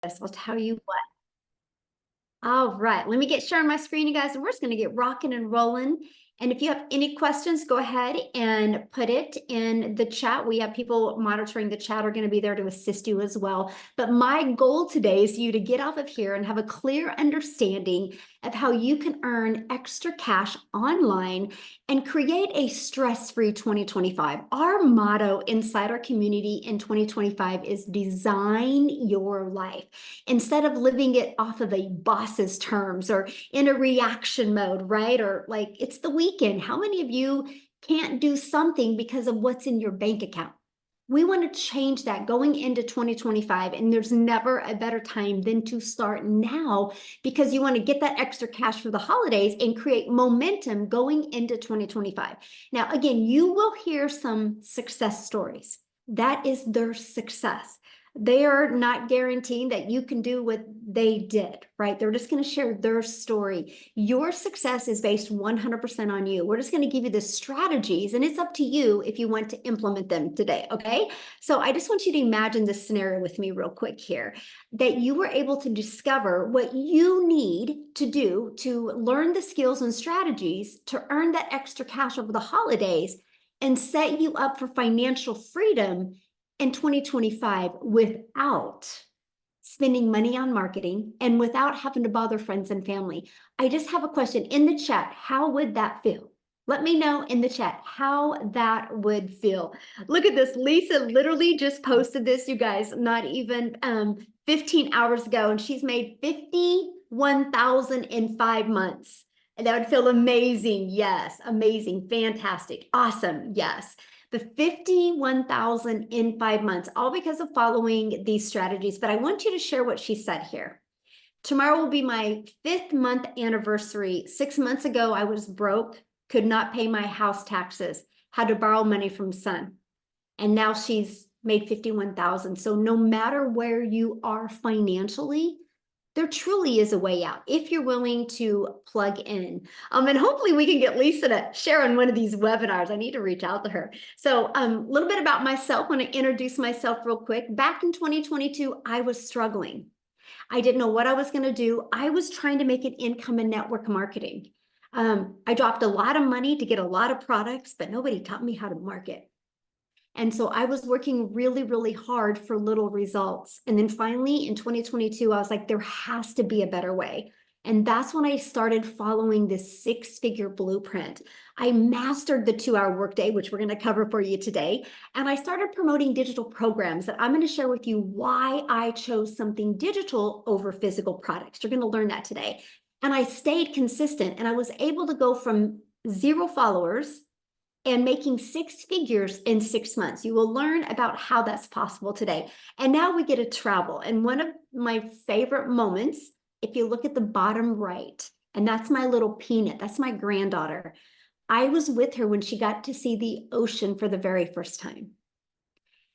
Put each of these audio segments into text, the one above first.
I'll tell you what. All right, let me get sharing my screen, you guys, and we're just going to get rocking and rolling. And if you have any questions, go ahead and put it in the chat. We have people monitoring the chat are going to be there to assist you as well. But my goal today is you to get off of here and have a clear understanding of how you can earn extra cash online and create a stress-free 2025. Our motto inside our community in 2025 is design your life. Instead of living it off of a boss's terms or in a reaction mode, right? Or like it's the weekend. How many of you can't do something because of what's in your bank account? We want to change that going into 2025, and there's never a better time than to start now because you want to get that extra cash for the holidays and create momentum going into 2025. Now, again, you will hear some success stories. That is their success. They are not guaranteeing that you can do what they did, right? They're just going to share their story. Your success is based 100% on you. We're just going to give you the strategies, and it's up to you if you want to implement them today, okay? So I just want you to imagine this scenario with me real quick here, that you were able to discover what you need to do to learn the skills and strategies to earn that extra cash over the holidays and set you up for financial freedom in 2025 without spending money on marketing and without having to bother friends and family. I just have a question in the chat. How would that feel? Let me know in the chat how that would feel. Look at this. Lisa literally just posted this, you guys, not even 15 hours ago, and she's made $51,000 in 5 months. And that would feel amazing. Yes, amazing, fantastic, awesome. Yes. The 51,000 in 5 months, all because of following these strategies. But I want you to share what she said here. Tomorrow will be my 5th month anniversary. 6 months ago, I was broke, could not pay my house taxes, had to borrow money from son. And now she's made 51,000. So no matter where you are financially, there truly is a way out if you're willing to plug in. And hopefully we can get Lisa to share on one of these webinars. I need to reach out to her. So a little bit about myself. I want to introduce myself real quick. Back in 2022, I was struggling. I didn't know what I was going to do. I was trying to make an income in network marketing. I dropped a lot of money to get a lot of products, but nobody taught me how to market. And so I was working really, really hard for little results. And then finally in 2022, I was like, there has to be a better way. And that's when I started following this 6-figure blueprint. I mastered the 2-hour workday, which we're going to cover for you today. And I started promoting digital programs that I'm going to share with you why I chose something digital over physical products. You're going to learn that today. And I stayed consistent, and I was able to go from 0 followers and making 6 figures in 6 months. You will learn about how that's possible today. And now we get to travel. And one of my favorite moments, if you look at the bottom right, and that's my little Peanut, that's my granddaughter. I was with her when she got to see the ocean for the very first time.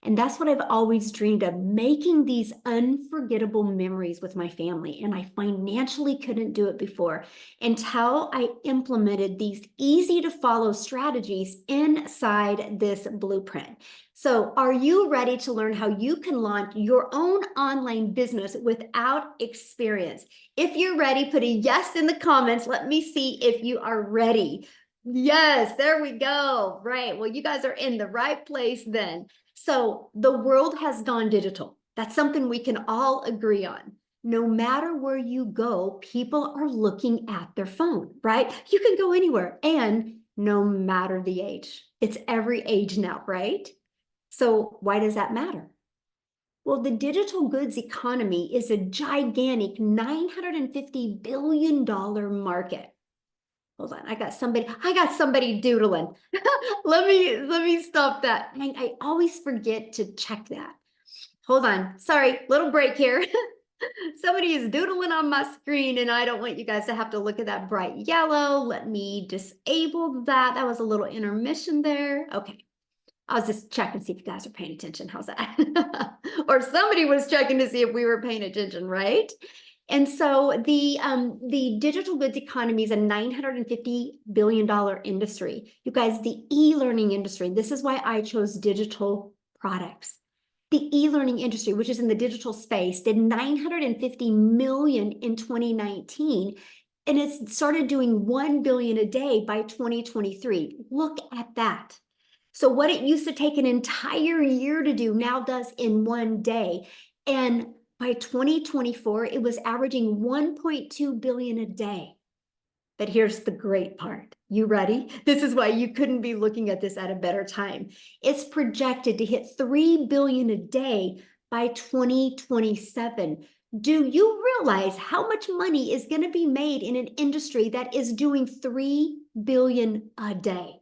And that's what I've always dreamed of, making these unforgettable memories with my family. And I financially couldn't do it before until I implemented these easy to follow strategies inside this blueprint. So are you ready to learn how you can launch your own online business without experience? If you're ready, put a yes in the comments. Let me see if you are ready. Yes, there we go. Right. Well, you guys are in the right place then. So the world has gone digital. That's something we can all agree on. No matter where you go, people are looking at their phone, right? You can go anywhere, and no matter the age. It's every age now, right? So why does that matter? Well, the digital goods economy is a gigantic $950 billion market. Hold on, I got somebody doodling. let me stop that. I always forget to check that. Hold on, sorry, little break here. Somebody is doodling on my screen, and I don't want you guys to have to look at that bright yellow. Let me disable that. That was a little intermission there. Okay, I was just checking to see if you guys are paying attention. How's that? Or somebody was checking to see if we were paying attention, right? And so the digital goods economy is a $950 billion industry. You guys, the e-learning industry, this is why I chose digital products. The e-learning industry, which is in the digital space, did 950 million in 2019, and it started doing 1 billion a day by 2023. Look at that. So what it used to take an entire year to do now does in one day. And by 2024, it was averaging 1.2 billion a day. But here's the great part. You ready? This is why you couldn't be looking at this at a better time. It's projected to hit 3 billion a day by 2027. Do you realize how much money is going to be made in an industry that is doing 3 billion a day?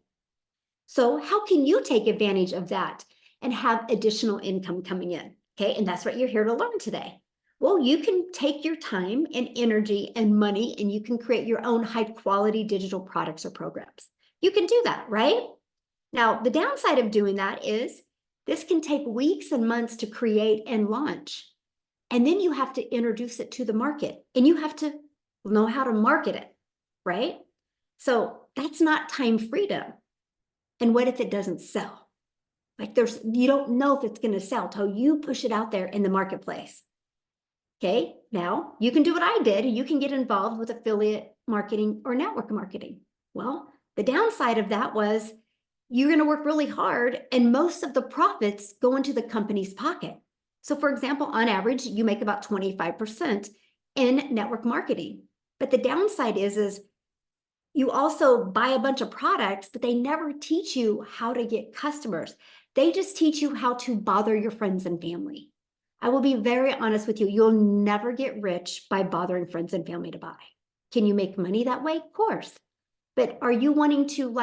So how can you take advantage of that and have additional income coming in? Okay, and that's what you're here to learn today. Well, you can take your time and energy and money and you can create your own high quality digital products or programs. You can do that, right? Now, the downside of doing that is this can take weeks and months to create and launch. And then you have to introduce it to the market and you have to know how to market it, right? So that's not time freedom. And what if it doesn't sell? Like you don't know if it's going to sell till you push it out there in the marketplace. Okay, now you can do what I did. You can get involved with affiliate marketing or network marketing. Well, the downside of that was you're going to work really hard and most of the profits go into the company's pocket. So for example, on average, you make about 25% in network marketing. But the downside is you also buy a bunch of products, but they never teach you how to get customers. They just teach you how to bother your friends and family. I will be very honest with you. You'll never get rich by bothering friends and family to buy. Can you make money that way? Of course. But are you wanting to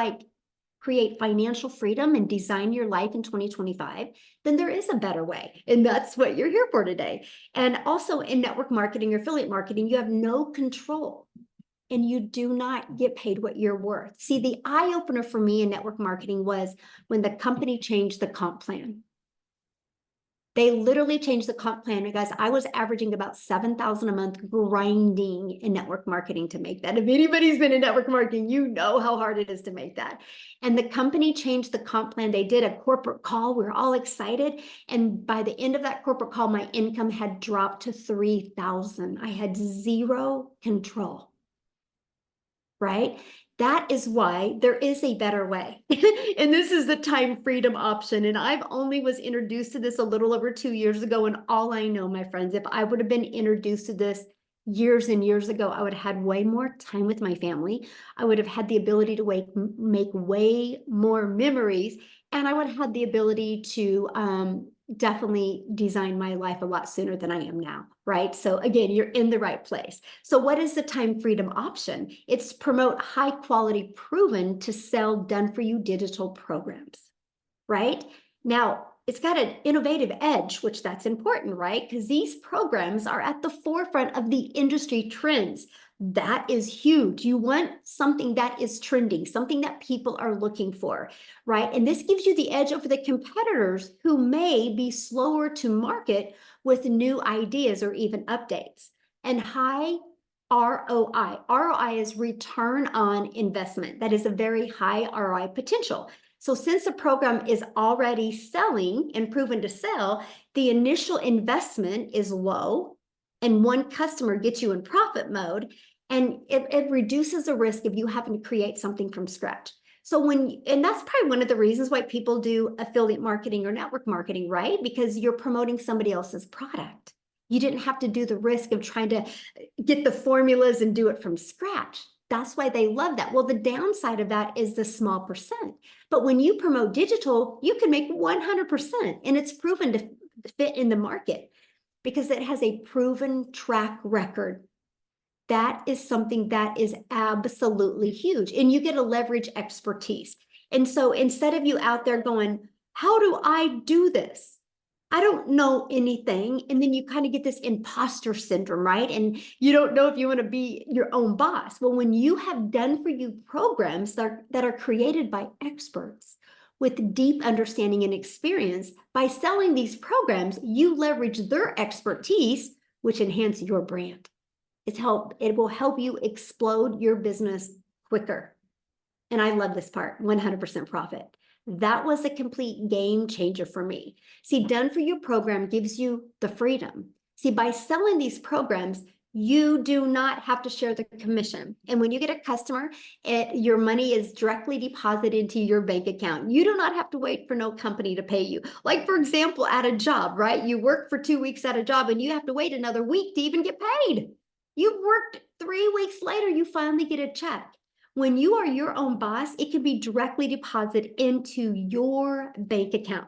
create financial freedom and design your life in 2025? Then there is a better way. And that's what you're here for today. And also in network marketing or affiliate marketing, you have no control. And you do not get paid what you're worth. See, the eye opener for me in network marketing was when the company changed the comp plan. They literally changed the comp plan. And guys, I was averaging about $7,000 a month grinding in network marketing to make that. If anybody's been in network marketing, you know how hard it is to make that. And the company changed the comp plan. They did a corporate call. We were all excited. And by the end of that corporate call, my income had dropped to $3,000. I had zero control. Right? That is why there is a better way. And this is the time freedom option. And I've only was introduced to this a little over 2 years ago. And all I know, my friends, if I would have been introduced to this years and years ago, I would have had way more time with my family. I would have had the ability to make way more memories. And I would have had the ability to definitely design my life a lot sooner than I am now, right? So again, you're in the right place. So what is the time freedom option? It's promote high quality, proven to sell, done for you digital programs, right? Now, it's got an innovative edge, which that's important, right? Because these programs are at the forefront of the industry trends. That is huge. You want something that is trending, something that people are looking for, right? And this gives you the edge over the competitors who may be slower to market with new ideas or even updates. And high ROI. ROI is return on investment. That is a very high ROI potential. So since a program is already selling and proven to sell, the initial investment is low and one customer gets you in profit mode, and it reduces the risk of you having to create something from scratch. So and that's probably one of the reasons why people do affiliate marketing or network marketing, right? Because you're promoting somebody else's product. You didn't have to do the risk of trying to get the formulas and do it from scratch. That's why they love that. Well, the downside of that is the small percent. But when you promote digital, you can make 100%, and it's proven to fit in the market because it has a proven track record. That is something that is absolutely huge, and you get to leverage expertise. And so instead of you out there going, how do I do this? I don't know anything. And then you kind of get this imposter syndrome, right? And you don't know if you want to be your own boss. Well, when you have done for you programs that are created by experts with deep understanding and experience, by selling these programs, you leverage their expertise, which enhance your brand. It will help you explode your business quicker. And I love this part, 100% profit. That was a complete game changer for me. See, Done For You program gives you the freedom. See, by selling these programs, you do not have to share the commission. And when you get a customer, your money is directly deposited into your bank account. You do not have to wait for no company to pay you. Like, for example, at a job, right? You work for 2 weeks at a job and you have to wait another week to even get paid. You worked 3 weeks later, you finally get a check. When you are your own boss, it can be directly deposited into your bank account.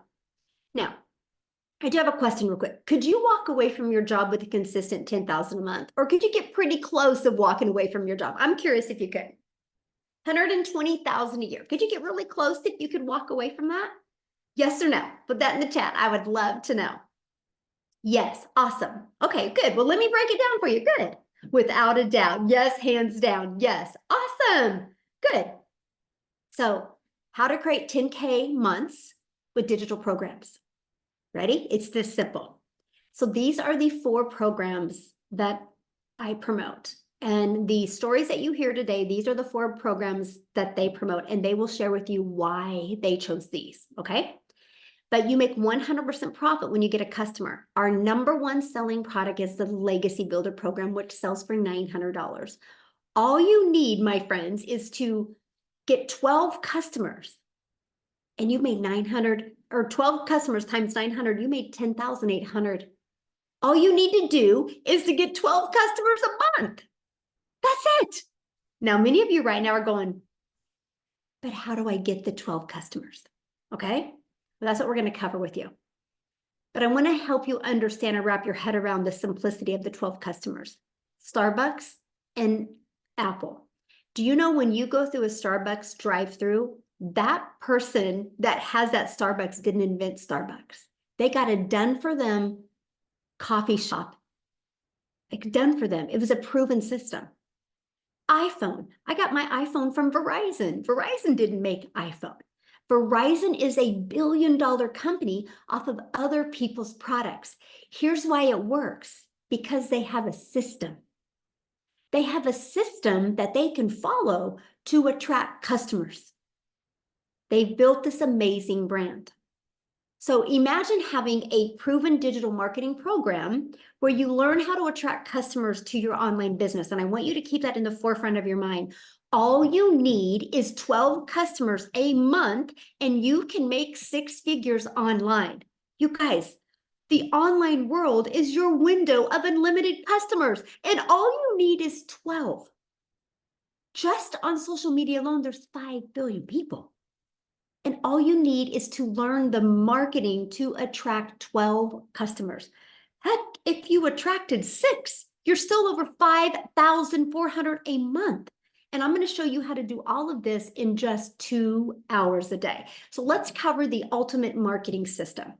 Now, I do have a question real quick. Could you walk away from your job with a consistent 10,000 a month? Or could you get pretty close of walking away from your job? I'm curious if you could. 120,000 a year. Could you get really close if you could walk away from that? Yes or no? Put that in the chat. I would love to know. Yes, awesome. Okay, good. Well, let me break it down for you. Good. Without a doubt. Yes, hands down. Yes. Awesome. Good. So, how to create 10K months with digital programs. Ready? It's this simple. So these are the 4 programs that I promote. And the stories that you hear today, these are the 4 programs that they promote, and they will share with you why they chose these, okay? But you make 100% profit when you get a customer. Our #1 selling product is the Legacy Builder program, which sells for $900. All you need, my friends, is to get 12 customers, and you made 900, or 12 customers times 900, you made 10,800. All you need to do is to get 12 customers a month. That's it. Now, many of you right now are going, but how do I get the 12 customers? Okay, well, that's what we're going to cover with you. But I want to help you understand and wrap your head around the simplicity of the 12 customers. Starbucks and Apple. Do you know when you go through a Starbucks drive-through, that person that has that Starbucks didn't invent Starbucks. They got a done for them coffee shop. Like, done for them. It was a proven system. iPhone. I got my iPhone from Verizon. Verizon didn't make iPhone. Verizon is a billion-dollar company off of other people's products. Here's why it works. Because they have a system. They have a system that they can follow to attract customers. They've built this amazing brand. So imagine having a proven digital marketing program where you learn how to attract customers to your online business. And I want you to keep that in the forefront of your mind. All you need is 12 customers a month, and you can make 6 figures online. You guys, the online world is your window of unlimited customers, and all you need is 12. Just on social media alone, there's 5 billion people. And all you need is to learn the marketing to attract 12 customers. Heck, if you attracted 6, you're still over 5,400 a month. And I'm going to show you how to do all of this in just 2 hours a day. So let's cover the ultimate marketing system.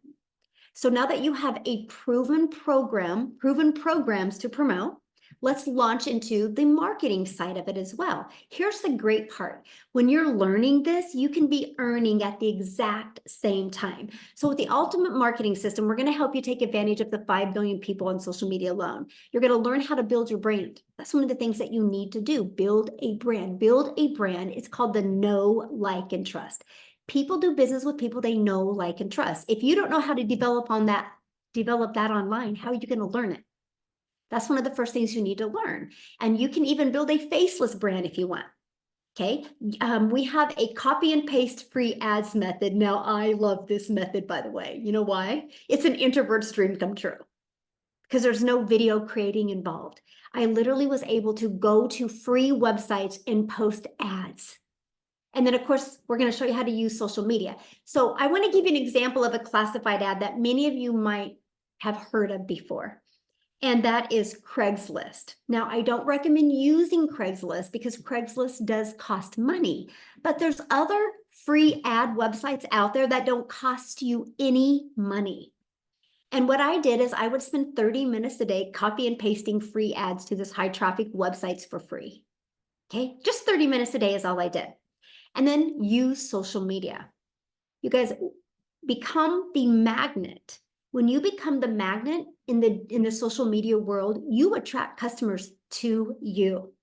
So now that you have a proven program, proven programs to promote, let's launch into the marketing side of it as well. Here's the great part. When you're learning this, you can be earning at the exact same time. So with the ultimate marketing system, we're going to help you take advantage of the 5 billion people on social media alone. You're going to learn how to build your brand. That's one of the things that you need to do. Build a brand. Build a brand. It's called the know, like, and trust. People do business with people they know, like, and trust. If you don't know how to develop that online, how are you going to learn it? That's one of the first things you need to learn. And you can even build a faceless brand if you want. Okay. We have a copy and paste free ads method. Now, I love this method, by the way. You know why? It's an introvert's dream come true because there's no video creating involved. I literally was able to go to free websites and post ads. And then, of course, we're going to show you how to use social media. So I want to give you an example of a classified ad that many of you might have heard of before. And that is Craigslist. Now, I don't recommend using Craigslist because Craigslist does cost money, but there's other free ad websites out there that don't cost you any money. And what I did is I would spend 30 minutes a day copy and pasting free ads to this high traffic websites for free. Okay, just 30 minutes a day is all I did. And then use social media. You guys become the magnet. When you become the magnet in the social media world, you attract customers to you.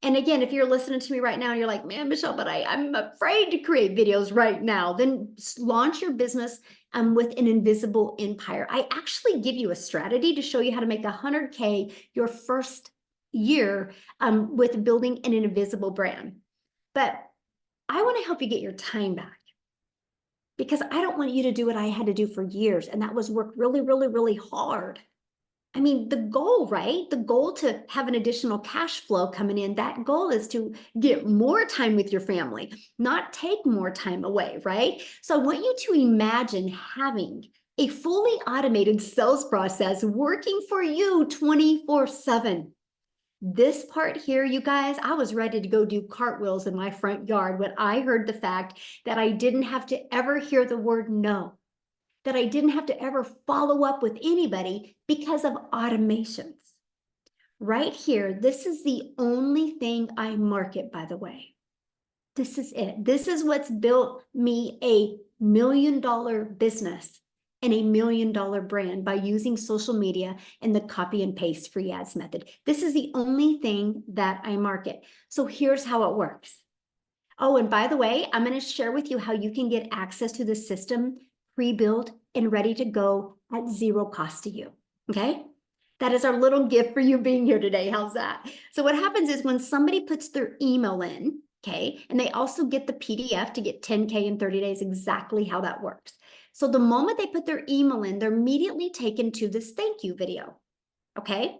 And again, if you're listening to me right now, and you're like, man, Michelle, but I'm afraid to create videos right now, then launch your business with an invisible empire. I actually give you a strategy to show you how to make 100K your first year with building an invisible brand. But I want to help you get your time back, because I don't want you to do what I had to do for years, and that was work really, really, really hard. I mean, the goal, right? The goal to have an additional cash flow coming in, that goal is to get more time with your family, not take more time away, right? So I want you to imagine having a fully automated sales process working for you 24/7. This part here, you guys, I was ready to go do cartwheels in my front yard when I heard the fact that I didn't have to ever hear the word no, that I didn't have to ever follow up with anybody because of automations. Right here, this is the only thing I market, by the way. This is it. This is what's built me a $1 million business and a $1 million brand, by using social media and the copy and paste free ads method. This is the only thing that I market. So here's how it works. Oh, and by the way, I'm going to share with you how you can get access to the system pre-built and ready to go at zero cost to you. Okay. That is our little gift for you being here today. How's that? So what happens is when somebody puts their email in, okay, and they also get the PDF to get 10K in 30 days, exactly how that works. So the moment they put their email in, they're immediately taken to this thank you video. Okay.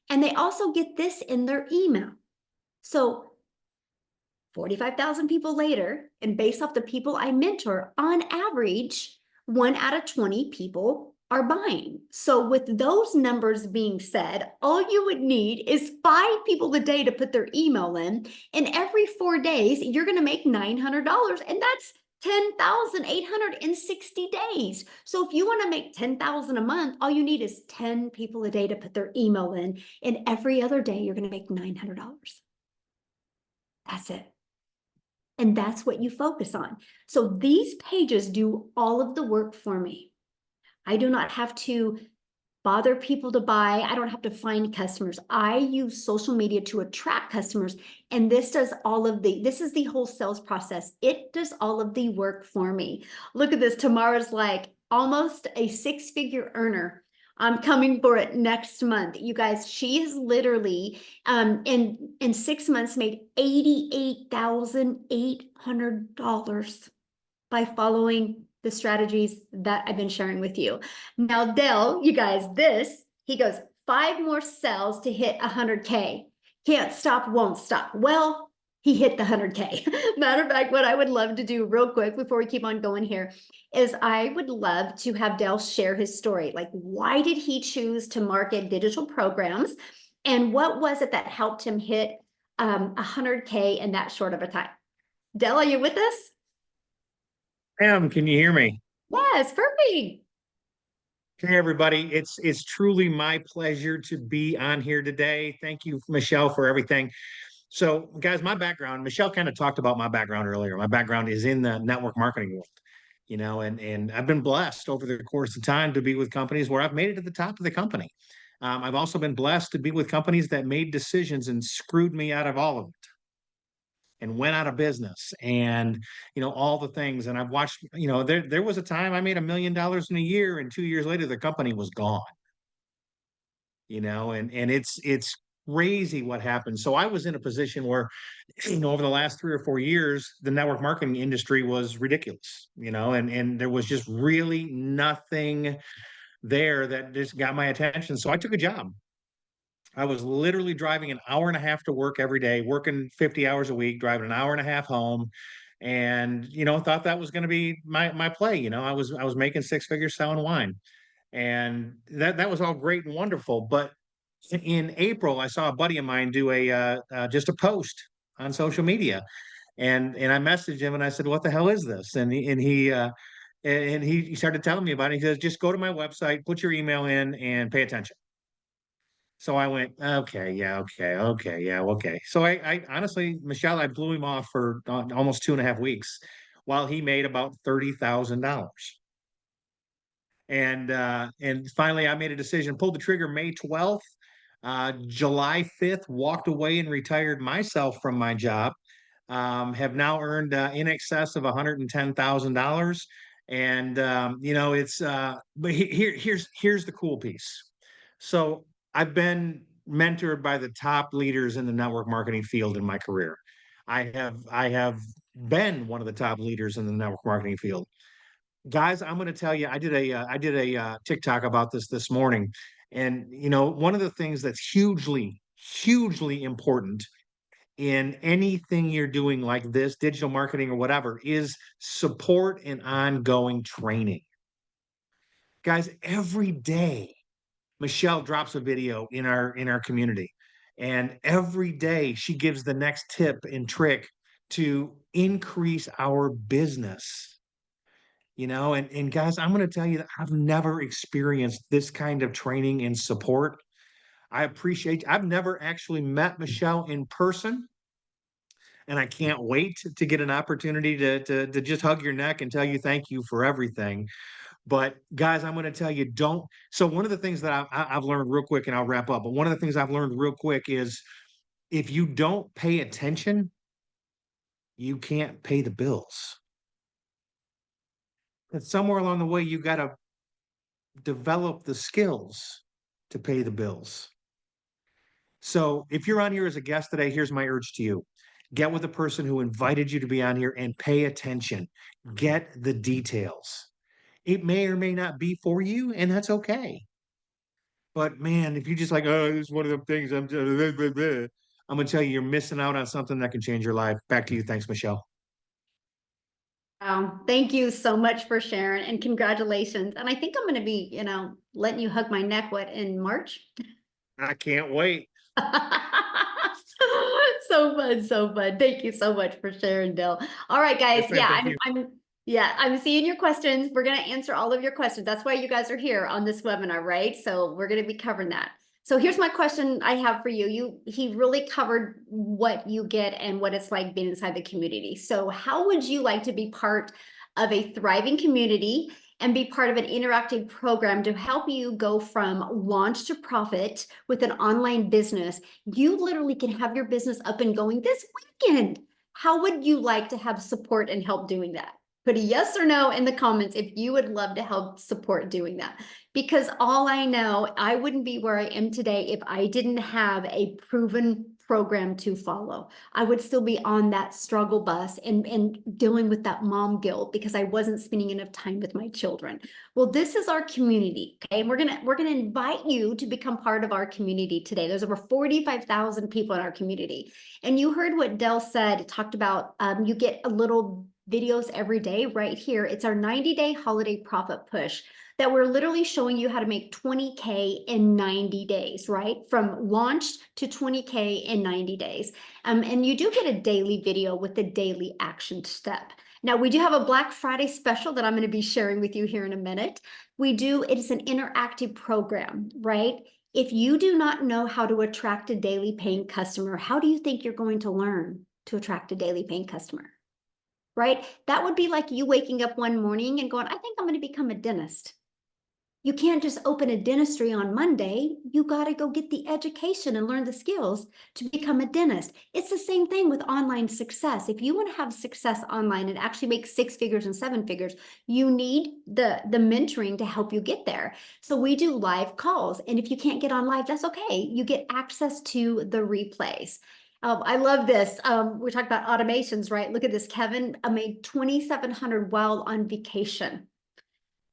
And they also get this in their email. So 45,000 people later, and based off the people I mentor, on average, 1 out of 20 people are buying. So with those numbers being said, all you would need is 5 people a day to put their email in, and every 4 days, you're going to make $900, and that's 10,860 days. So if you want to make 10,000 a month, all you need is 10 people a day to put their email in, and every other day, you're going to make $900. That's it. And that's what you focus on. So these pages do all of the work for me. I do not have to bother people to buy. I don't have to find customers. I use social media to attract customers. And this does all of this is the whole sales process. It does all of the work for me. Look at this. Tamara's like almost a 6-figure earner. I'm coming for it next month. You guys, she has literally in 6 months made $88,800 by following the strategies that I've been sharing with you. Now, Dell, you guys, he goes, 5 more sales to hit 100K. Can't stop, won't stop. Well, he hit the 100K. Matter of fact, what I would love to do real quick before we keep on going here is I would love to have Dell share his story. Like, why did he choose to market digital programs? And what was it that helped him hit 100K in that short of a time? Dell, are you with us? Can you hear me? Yes, perfect. Hey, everybody. It's truly my pleasure to be on here today. Thank you, Michelle, for everything. So, guys, my background, Michelle kind of talked about my background earlier. My background is in the network marketing world, and I've been blessed over the course of time to be with companies where I've made it to the top of the company. I've also been blessed to be with companies that made decisions and screwed me out of all of it and went out of business and all the things. And I've watched, there was a time I made $1 million in a year, and 2 years later the company was gone. And it's crazy what happened. So I was in a position where over the last 3 or 4 years the network marketing industry was ridiculous, and there was just really nothing there that just got my attention. So I took a job. I was literally driving an hour and a half to work every day, working 50 hours a week, driving an hour and a half home. And, thought that was going to be my play. I was making 6 figures selling wine. And that was all great and wonderful. But in April, I saw a buddy of mine do just a post on social media. And I messaged him and I said, "What the hell is this?" And he started telling me about it. He says, "Just go to my website, put your email in, and pay attention." So I went, okay, yeah, okay, okay, yeah, okay. So I honestly, Michelle, I blew him off for almost 2.5 weeks while he made about $30,000. And finally I made a decision, pulled the trigger May 12th. July 5th, walked away and retired myself from my job. Have now earned in excess of $110,000. And it's but here's the cool piece. So I've been mentored by the top leaders in the network marketing field in my career. I have been one of the top leaders in the network marketing field. Guys, I'm going to tell you, I did a TikTok about this morning, and one of the things that's hugely important in anything you're doing like this, digital marketing or whatever, is support and ongoing training. Guys, every day Michelle drops a video in our community, and every day she gives the next tip and trick to increase our business. And guys, I'm going to tell you that I've never experienced this kind of training and support. I've never actually met Michelle in person, and I can't wait to get an opportunity to just hug your neck and tell you thank you for everything. But guys, I'm going to tell you, don't. So one of the things that I've learned real quick, and I'll wrap up. But one of the things I've learned real quick is if you don't pay attention, you can't pay the bills. And somewhere along the way, you got to develop the skills to pay the bills. So if you're on here as a guest today, here's my urge to you. Get with the person who invited you to be on here and pay attention. Get the details. It may or may not be for you, and that's okay. But man, if you just like, oh, this is one of the things I'm gonna tell you, you're missing out on something that can change your life. Back to you. Thanks, Michelle. Thank you so much for sharing and congratulations. And I think I'm going to be, letting you hug my neck, in March? I can't wait. So fun, so fun. Thank you so much for sharing, Dale. All right, guys. Yes, ma'am. Yeah, Thank you. I'm seeing your questions. We're going to answer all of your questions. That's why you guys are here on this webinar, right? So we're going to be covering that. So here's my question I have for you. He really covered what you get and what it's like being inside the community. So how would you like to be part of a thriving community and be part of an interactive program to help you go from launch to profit with an online business? You literally can have your business up and going this weekend. How would you like to have support and help doing that? Put a yes or no in the comments if you would love to help support doing that. Because all I know, I wouldn't be where I am today if I didn't have a proven program to follow. I would still be on that struggle bus and dealing with that mom guilt because I wasn't spending enough time with my children. Well, this is our community, okay? And we're gonna invite you to become part of our community today. There's over 45,000 people in our community. And you heard what Dell said. It talked about you get a little videos every day right here. It's our 90-day holiday profit push that we're literally showing you how to make 20K in 90 days, right? From launched to 20K in 90 days. And you do get a daily video with the daily action step. Now, we do have a Black Friday special that I'm going to be sharing with you here in a minute. It is an interactive program, right? If you do not know how to attract a daily paying customer, how do you think you're going to learn to attract a daily paying customer? Right? That would be like you waking up one morning and going, I think I'm going to become a dentist. You can't just open a dentistry on Monday. You got to go get the education and learn the skills to become a dentist. It's the same thing with online success. If you want to have success online and actually make 6 figures and 7 figures, you need the mentoring to help you get there. So we do live calls. And if you can't get on live, that's okay. You get access to the replays. I love this. We talked about automations, right? Look at this. Kevin made 2,700 while on vacation.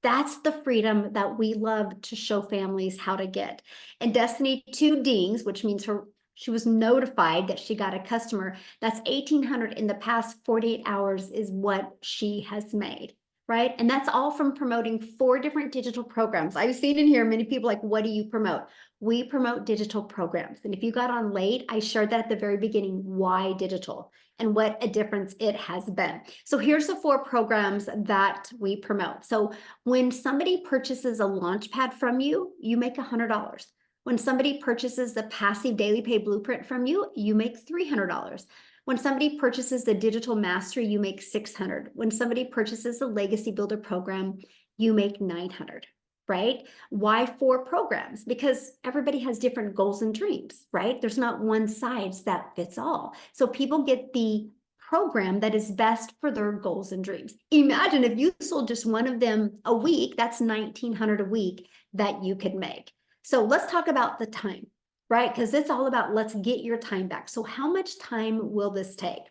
That's the freedom that we love to show families how to get. And Destiny 2 dings, which means she was notified that she got a customer. That's 1,800 in the past 48 hours is what she has made, right? And that's all from promoting 4 different digital programs. I've seen in here many people like, what do you promote? We promote digital programs. And if you got on late, I shared that at the very beginning, why digital and what a difference it has been. So here's the 4 programs that we promote. So when somebody purchases a Launchpad from you, you make $100. When somebody purchases the Passive Daily Pay Blueprint from you, you make $300. When somebody purchases the Digital Mastery, you make $600. When somebody purchases the Legacy Builder program, you make $900. right? Why 4 programs? Because everybody has different goals and dreams, right? There's not one size that fits all. So people get the program that is best for their goals and dreams. Imagine if you sold just one of them a week, that's $1,900 a week that you could make. So let's talk about the time, right? Because it's all about let's get your time back. So how much time will this take?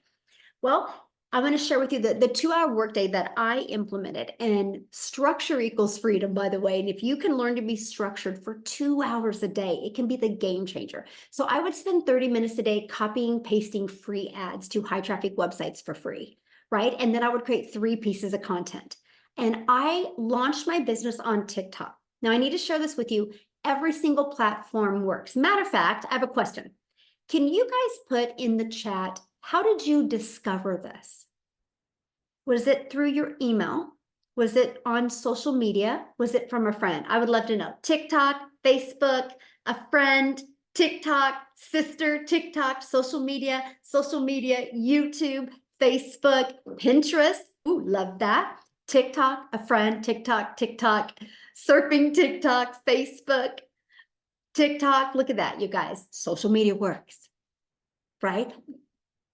Well, I want to share with you the 2-hour workday that I implemented, and structure equals freedom, by the way. And if you can learn to be structured for 2 hours a day, it can be the game changer. So I would spend 30 minutes a day copying, pasting free ads to high traffic websites for free, right? And then I would create 3 pieces of content. And I launched my business on TikTok. Now I need to share this with you. Every single platform works. Matter of fact, I have a question. Can you guys put in the chat, how did you discover this? Was it through your email? Was it on social media? Was it from a friend? I would love to know. TikTok, Facebook, a friend, TikTok, sister, TikTok, social media, YouTube, Facebook, Pinterest. Ooh, love that. TikTok, a friend, TikTok, surfing TikTok, Facebook, TikTok. Look at that, you guys. Social media works, right?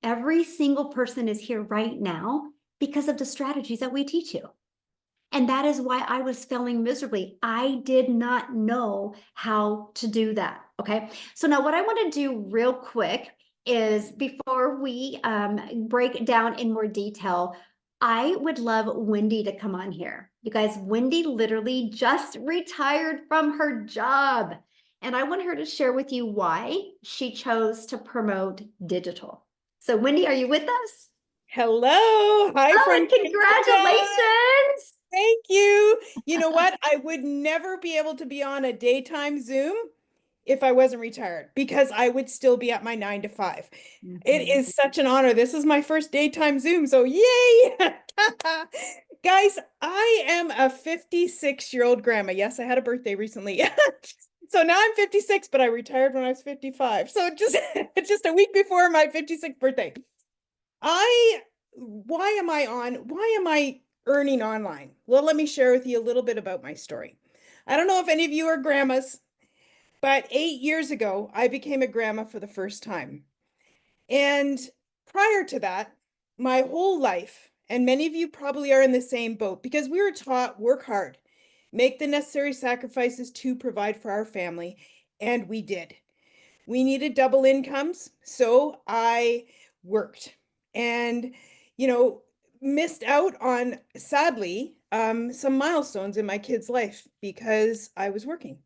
Every single person is here right now because of the strategies that we teach you. And that is why I was failing miserably. I did not know how to do that. Okay. So now what I want to do real quick is, before we break down in more detail, I would love Wendy to come on here. You guys, Wendy literally just retired from her job. And I want her to share with you why she chose to promote digital. So Wendy, are you with us? Hello. Hi, Oh, friend. and congratulations. Thank you. You know what? I would never be able to be on a daytime Zoom if I wasn't retired, because I would still be at my 9 to 5. It is such an honor. This is my first daytime Zoom, so yay. Guys, I am a 56-year-old grandma. Yes, I had a birthday recently. So now I'm 56, but I retired when I was 55. So just a week before my 56th birthday. Why am I earning online? Well, let me share with you a little bit about my story. I don't know if any of you are grandmas, but 8 years ago, I became a grandma for the first time. And prior to that, my whole life, and many of you probably are in the same boat, because we were taught work hard, make the necessary sacrifices to provide for our family, and we did. We needed double incomes, so I worked and, missed out on, sadly, some milestones in my kid's life because I was working.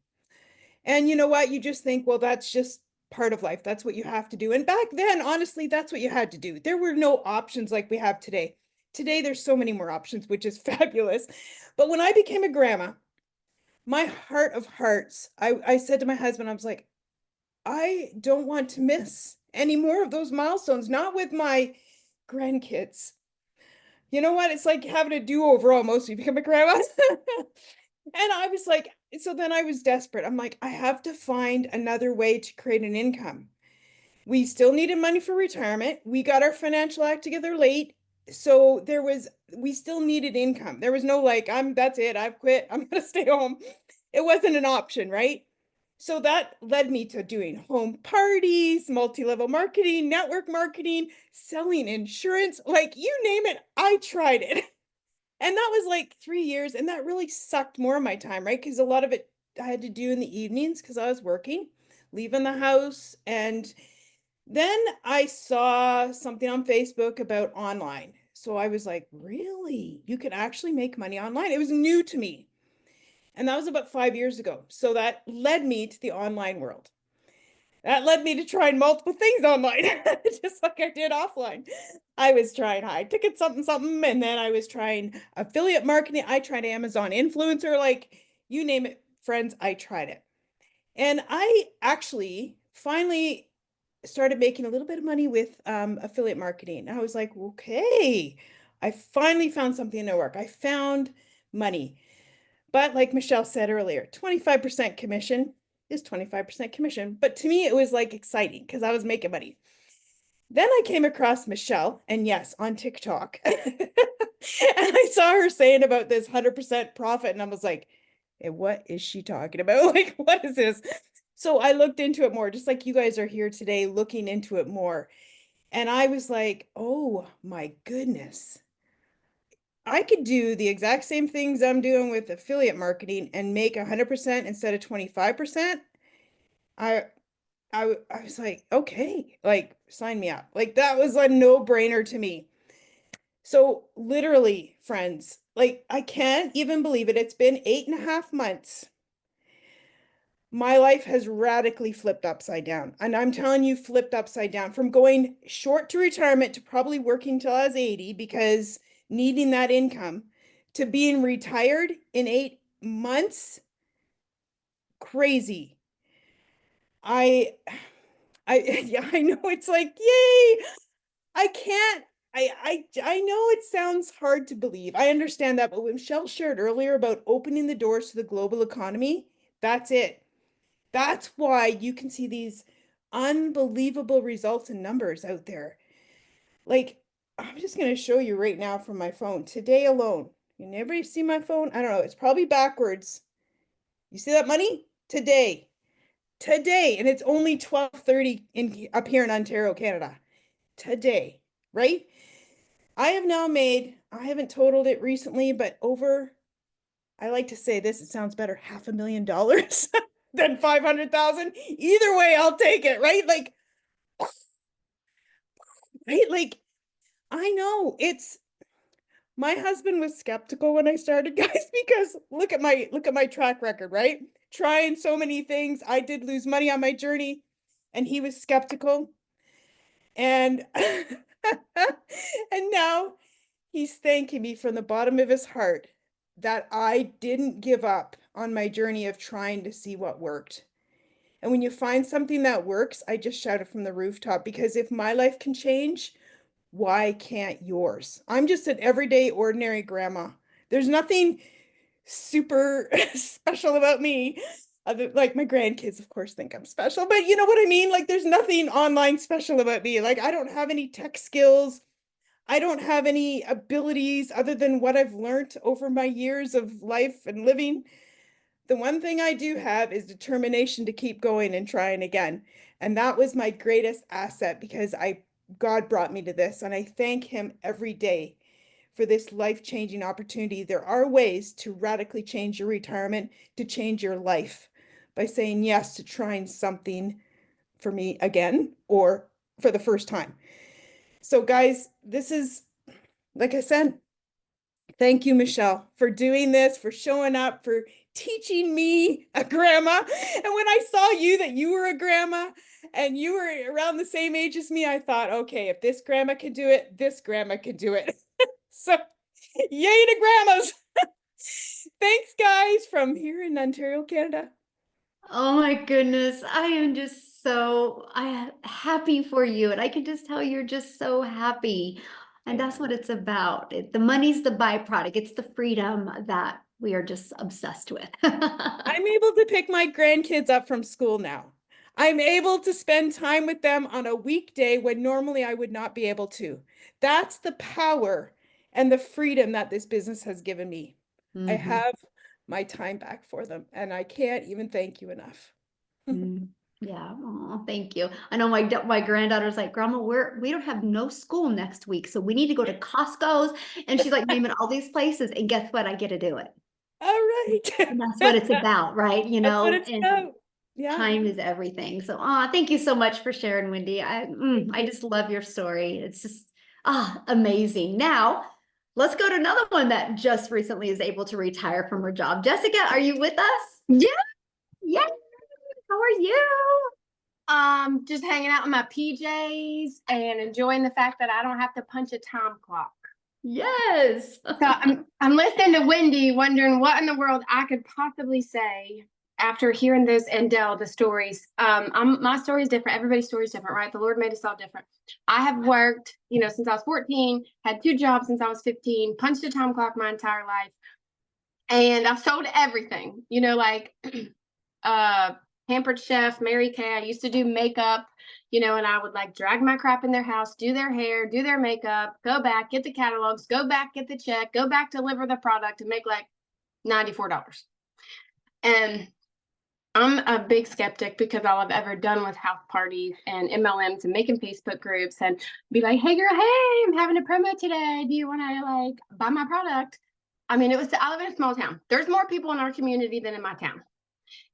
And you know what? You just think, well, that's just part of life. That's what you have to do. And back then, honestly, that's what you had to do. There were no options like we have today. Today, there's so many more options, which is fabulous. But when I became a grandma, my heart of hearts, I said to my husband, I was like, I don't want to miss any more of those milestones, not with my grandkids. You know what? It's like having a do-over almost. You become a grandma. And I was like, so then I was desperate. I'm like, I have to find another way to create an income. We still needed money for retirement. We got our financial act together late. So we still needed income. There was no like, that's it. I've quit. I'm going to stay home. It wasn't an option, right? So that led me to doing home parties, multi-level marketing, network marketing, selling insurance, like you name it, I tried it. And that was like 3 years, and that really sucked more of my time, right? Because a lot of it I had to do in the evenings because I was working, leaving the house. And then I saw something on Facebook about online. So I was like, really? You can actually make money online? It was new to me. And that was about 5 years ago. So that led me to the online world. That led me to trying multiple things online, just like I did offline. I was trying high ticket something, and then I was trying affiliate marketing. I tried Amazon influencer, like you name it, friends, I tried it. And I actually finally started making a little bit of money with affiliate marketing. I was like, okay, I finally found something to work. I found money. But like Michelle said earlier, 25% commission is 25% commission. But to me, it was like exciting because I was making money. Then I came across Michelle, and yes, on TikTok. And I saw her saying about this 100% profit. And I was like, And what is she talking about? Like, what is this? So I looked into it more, just like you guys are here today looking into it more. And I was like, oh my goodness. I could do the exact same things I'm doing with affiliate marketing and make 100% instead of 25%. I I was like, okay, like sign me up. Like that was a no-brainer to me. So literally, friends, like I can't even believe it. It's been 8.5 months. My life has radically flipped upside down. And I'm telling you, flipped upside down from going short to retirement to probably working till I was 80 because needing that income to being retired in 8 months. Crazy. I yeah, I know it's like, yay. I can't I know it sounds hard to believe. I understand that, but when Michelle shared earlier about opening the doors to the global economy, that's it. That's why you can see these unbelievable results and numbers out there. Like, I'm just going to show you right now from my phone today alone. Can everybody see my phone? I don't know. It's probably backwards. You see that money? Today, and it's only 12:30 in up here in Ontario, Canada. Today, right? I have now made, I haven't totaled it recently, but over, I like to say this, it sounds better, $500,000 than 500,000. Either way, I'll take it, right? Like, right? Like, I know it's, my husband was skeptical when I started, guys, because look at my track record, right? Trying so many things. I did lose money on my journey, and he was skeptical. And and now he's thanking me from the bottom of his heart that I didn't give up on my journey of trying to see what worked. And when you find something that works, I just shout it from the rooftop because if my life can change, why can't yours? I'm just an everyday, ordinary grandma. There's nothing super special about me. Other, like my grandkids, of course, think I'm special, but you know what I mean? Like, there's nothing online special about me. Like, I don't have any tech skills. I don't have any abilities other than what I've learned over my years of life and living. The one thing I do have is determination to keep going and trying again. And that was my greatest asset because God brought me to this, and I thank him every day for this life-changing opportunity. There are ways to radically change your retirement, to change your life by saying yes to trying something for me again or for the first time. So guys, this is, like I said, thank you, Michelle, for doing this, for showing up, for teaching me, a grandma. And when I saw you that you were a grandma and you were around the same age as me, I thought, okay, if this grandma can do it, this grandma can do it. So yay to grandmas. Thanks, guys, from here in Ontario, Canada. Oh my goodness. I am just so happy for you. And I can just tell you're just so happy. And that's what it's about. The money's the byproduct. It's the freedom that we are just obsessed with. I'm able to pick my grandkids up from school now. I'm able to spend time with them on a weekday when normally I would not be able to. That's the power and the freedom that this business has given me. I Mhm. have my time back for them, and I can't even thank you enough. Mm. Yeah. Oh, thank you. I know my granddaughter's like, Grandma, we don't have no school next week, so we need to go to Costco's. And she's like naming all these places. And guess what? I get to do it. All right. And that's what it's about, right? You That's what know, it's and about. Yeah. time is everything. So, thank you so much for sharing, Wendy. I just love your story. It's just, amazing. Now, let's go to another one that just recently is able to retire from her job. Jessica, are you with us? Yeah. Yeah. How are you? Just hanging out in my PJs and enjoying the fact that I don't have to punch a time clock. Yes. So I'm listening to Wendy, wondering what in the world I could possibly say after hearing this and Dell, the stories. My story is different. Everybody's story is different, right? The Lord made us all different. I have worked, since I was 14, had 2 jobs since I was 15, punched a time clock my entire life, and I've sold everything. Like Pampered Chef, Mary Kay. I used to do makeup, and I would like drag my crap in their house, do their hair, do their makeup, go back, get the catalogs, go back, get the check, go back, deliver the product, and make like $94. And I'm a big skeptic because all I've ever done was house parties and MLMs and making Facebook groups and be like, hey girl, hey, I'm having a promo today. Do you want to like buy my product? I mean, I live in a small town. There's more people in our community than in my town.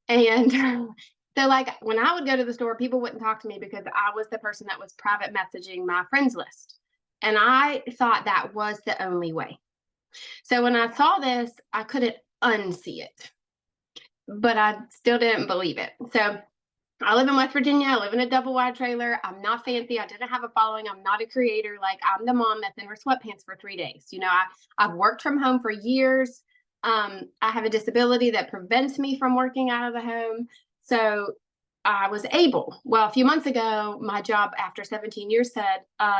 And so like when I would go to the store, people wouldn't talk to me because I was the person that was private messaging my friends list. And I thought that was the only way. So when I saw this, I couldn't unsee it, but I still didn't believe it. So I live in West Virginia. I live in a double wide trailer. I'm not fancy. I didn't have a following. I'm not a creator. Like I'm the mom that's in her sweatpants for 3 days. You know, I've worked from home for years. I have a disability that prevents me from working out of the home. So I was able. Well, a few months ago, my job after 17 years said,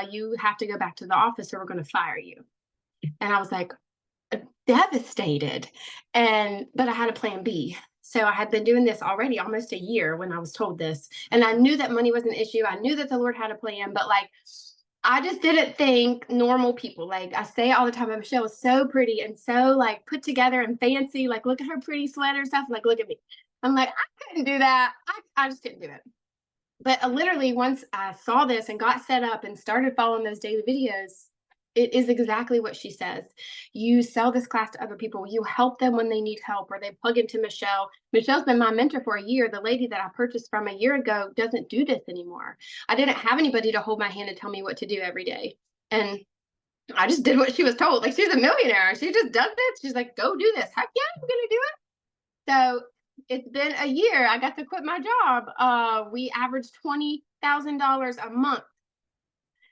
you have to go back to the office or we're going to fire you. And I was like, devastated. But I had a plan B. So I had been doing this already almost a year when I was told this. And I knew that money was an issue. I knew that the Lord had a plan, but like, I just didn't think normal people, like I say all the time, Michelle was so pretty and so like put together and fancy. Like, look at her pretty sweater stuff. Like, look at me. I'm like, I couldn't do that. I just couldn't do it. But literally once I saw this and got set up and started following those daily videos, it is exactly what she says. You sell this class to other people. You help them when they need help or they plug into Michelle. Michelle's been my mentor for a year. The lady that I purchased from a year ago doesn't do this anymore. I didn't have anybody to hold my hand and tell me what to do every day. And I just did what she was told. Like she's a millionaire. She just does this. She's like, go do this. Heck yeah, I'm going to do it. So it's been a year. I got to quit my job. We averaged $20,000 a month.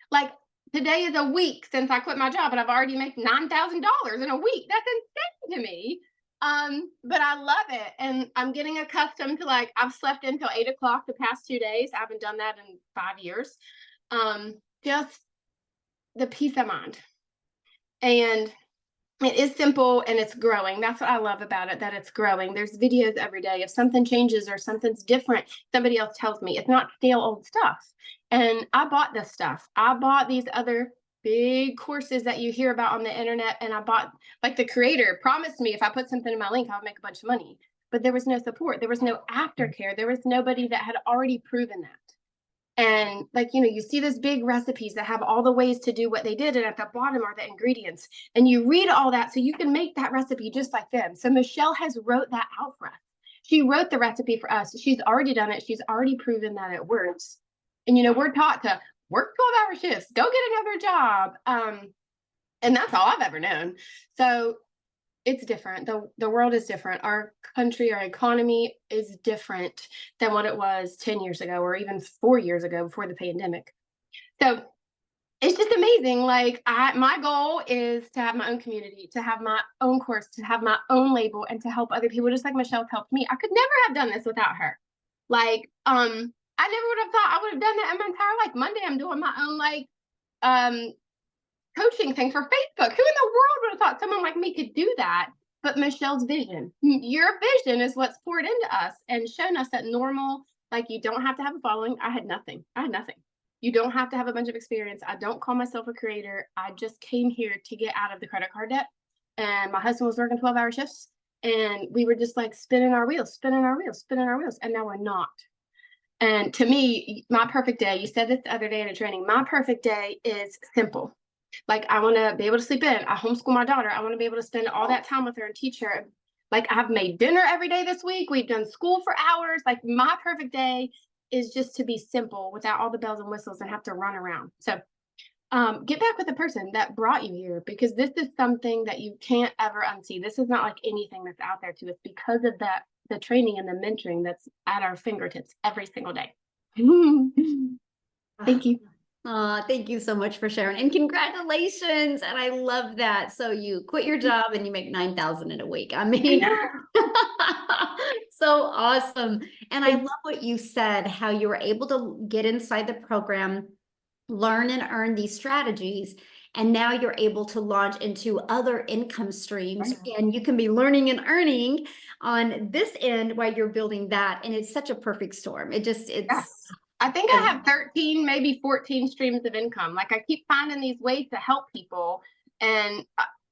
Like, today is a week since I quit my job, and I've already made $9,000 in a week. That's insane to me. But I love it, and I'm getting accustomed to like I've slept until 8 o'clock the past 2 days. I haven't done that in 5 years. Just the peace of mind, and it is simple and it's growing. That's what I love about it, that it's growing. There's videos every day. If something changes or something's different, somebody else tells me. It's not stale old stuff. And I bought this stuff. I bought these other big courses that you hear about on the internet. And I bought, like the creator promised me if I put something in my link, I would make a bunch of money. But there was no support. There was no aftercare. There was nobody that had already proven that. And like, you know, you see these big recipes that have all the ways to do what they did. And at the bottom are the ingredients. And you read all that so you can make that recipe just like them. So Michelle has wrote that out for us. She wrote the recipe for us. She's already done it. She's already proven that it works. And, you know, we're taught to work 12-hour shifts, go get another job. And that's all I've ever known. So it's different. The world is different. Our country, our economy is different than what it was 10 years ago or even 4 years ago before the pandemic. So it's just amazing. Like my goal is to have my own community, to have my own course, to have my own label, and to help other people just like Michelle's helped me. I could never have done this without her. Like, I never would have thought I would have done that in my entire life. Monday, I'm doing my own like coaching thing for Facebook. Who in the world would have thought someone like me could do that? But Michelle's vision, your vision is what's poured into us and shown us that normal, like you don't have to have a following. I had nothing. You don't have to have a bunch of experience. I don't call myself a creator. I just came here to get out of the credit card debt. And my husband was working 12-hour shifts. And we were just like spinning our wheels. And now we're not. And to me, my perfect day, you said this the other day in a training, my perfect day is simple. Like I want to be able to sleep in. I homeschool my daughter. I want to be able to spend all that time with her and teach her. Like I've made dinner every day this week. We've done school for hours. Like my perfect day is just to be simple without all the bells and whistles and have to run around. So get back with the person that brought you here, because this is something that you can't ever unsee. This is not like anything that's out there to us because of that, the training and the mentoring that's at our fingertips every single day. Thank you. Thank you so much for sharing, and congratulations. And I love that. So you quit your job and you make 9,000 in a week. I mean, so awesome. And I love what you said, how you were able to get inside the program, learn and earn these strategies. And now you're able to launch into other income streams, and you can be learning and earning on this end while you're building that. And it's such a perfect storm. It's I think I have 13, maybe 14 streams of income. Like I keep finding these ways to help people. And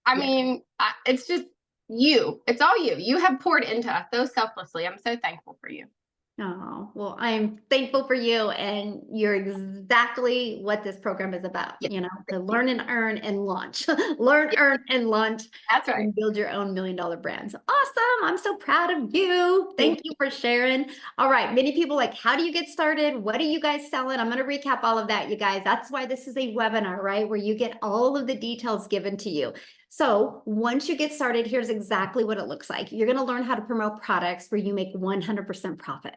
I mean, it's just, you. It's all you. You have poured into us so selflessly. I'm so thankful for you. Oh, well, I'm thankful for you, and you're exactly what this program is about, Yeah. you know, to learn and earn and launch. Learn, earn, and launch. That's right. And build your own $1 million brands. Awesome. I'm so proud of you. Thank you for sharing. All right. Many people like, how do you get started? What are you guys selling? I'm going to recap all of that, you guys. That's why this is a webinar, right? Where you get all of the details given to you. So once you get started, here's exactly what it looks like. You're going to learn how to promote products where you make 100% profit.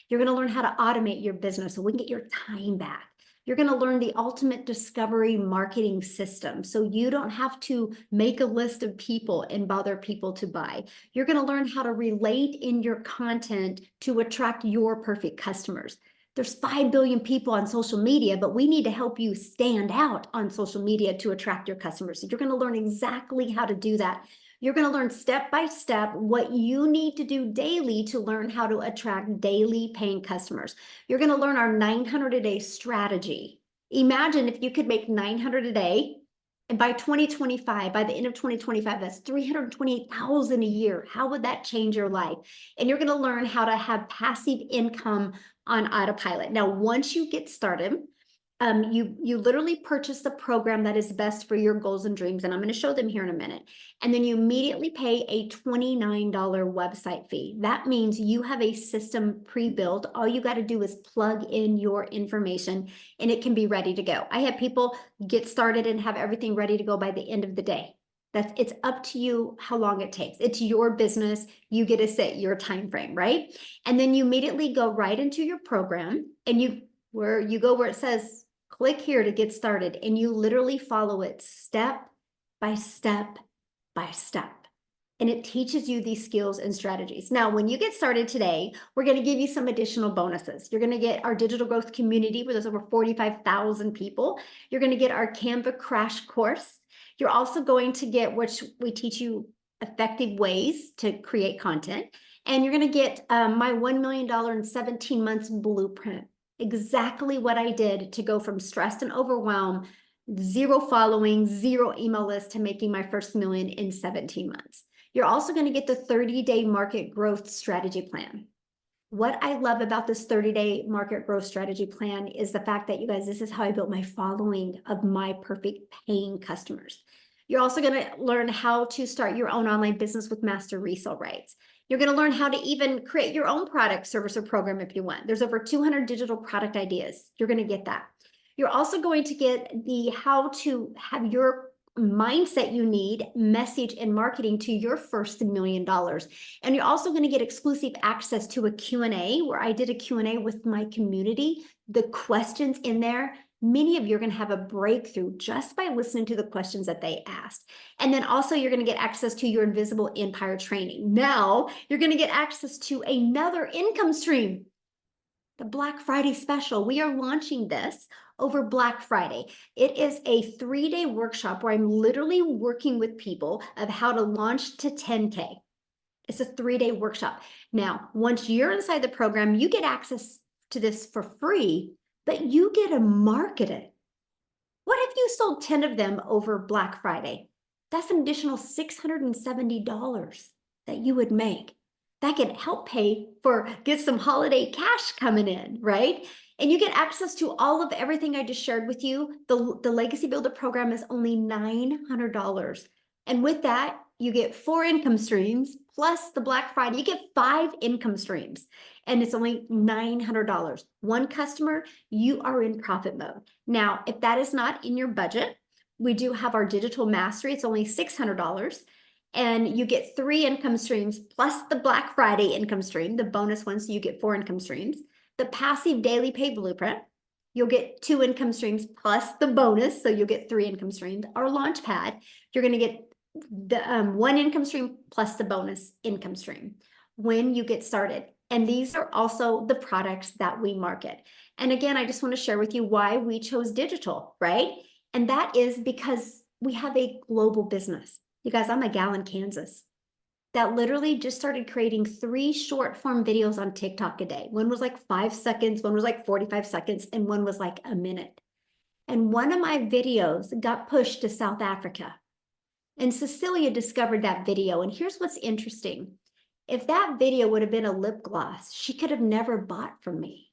You're going to learn how to automate your business so we can get your time back. You're going to learn the ultimate discovery marketing system so you don't have to make a list of people and bother people to buy. You're going to learn how to relate in your content to attract your perfect customers. There's 5 billion people on social media, but we need to help you stand out on social media to attract your customers. So you're going to learn exactly how to do that. You're going to learn step by step what you need to do daily to learn how to attract daily paying customers. You're going to learn our 900 a day strategy. Imagine if you could make 900 a day, and by 2025, by the end of 2025, that's 328,000 a year. How would that change your life? And you're going to learn how to have passive income on autopilot. Now, once you get started, you literally purchase the program that is best for your goals and dreams, and I'm going to show them here in a minute. And then you immediately pay a $29 website fee. That means you have a system pre-built. All you got to do is plug in your information and it can be ready to go. I have people get started and have everything ready to go by the end of the day. It's up to you how long it takes. It's your business. You get to set your time frame, right? And then you immediately go right into your program, and where it says click here to get started, and you literally follow it step by step by step. And it teaches you these skills and strategies. Now, when you get started today, we're going to give you some additional bonuses. You're going to get our digital growth community where there's over 45,000 people. You're going to get our Canva crash course. You're also going to get, which we teach you effective ways to create content. And you're going to get my $1 million in 17 months blueprint. Exactly what I did to go from stressed and overwhelmed, 0 following, 0 email list, to making my first $1 million in 17 months. You're also going to get the 30-day market growth strategy plan. What I love about this 30-day market growth strategy plan is the fact that, you guys, this is how I built my following of my perfect paying customers. You're also going to learn how to start your own online business with master resale rights. You're going to learn how to even create your own product, service, or program if you want. There's over 200 digital product ideas. You're going to get that. You're also going to get the how to have your mindset you need, message, and marketing to your first $1 million. And you're also going to get exclusive access to a Q&A where I did a Q&A with my community. The questions in there, many of you are going to have a breakthrough just by listening to the questions that they asked. And then also you're going to get access to your Invisible Empire training. Now you're going to get access to another income stream, the Black Friday special. We are launching this over Black Friday. It is a 3-day workshop where I'm literally working with people of how to launch to 10K. It's a 3-day workshop. Now, once you're inside the program, you get access to this for free, but you get to market it. What if you sold 10 of them over Black Friday? That's an additional $670 that you would make. That could help get some holiday cash coming in, right? And you get access to all of everything I just shared with you. The Legacy Builder program is only $900. And with that, you get 4 income streams plus the Black Friday. You get 5 income streams, and it's only $900. One customer, you are in profit mode. Now, if that is not in your budget, we do have our digital mastery. It's only $600. And you get 3 income streams plus the Black Friday income stream, the bonus one, so you get 4 income streams. The passive daily pay blueprint, you'll get 2 income streams plus the bonus, so you'll get 3 income streams. Our launch pad, you're going to get the 1 income stream plus the bonus income stream when you get started. And these are also the products that we market. And again, I just want to share with you why we chose digital, right? And that is because we have a global business. You guys, I'm a gal in Kansas that literally just started creating 3 short form videos on TikTok a day. One was like 5 seconds, one was like 45 seconds, and one was like a minute. And one of my videos got pushed to South Africa. And Cecilia discovered that video. And here's what's interesting. If that video would have been a lip gloss, she could have never bought from me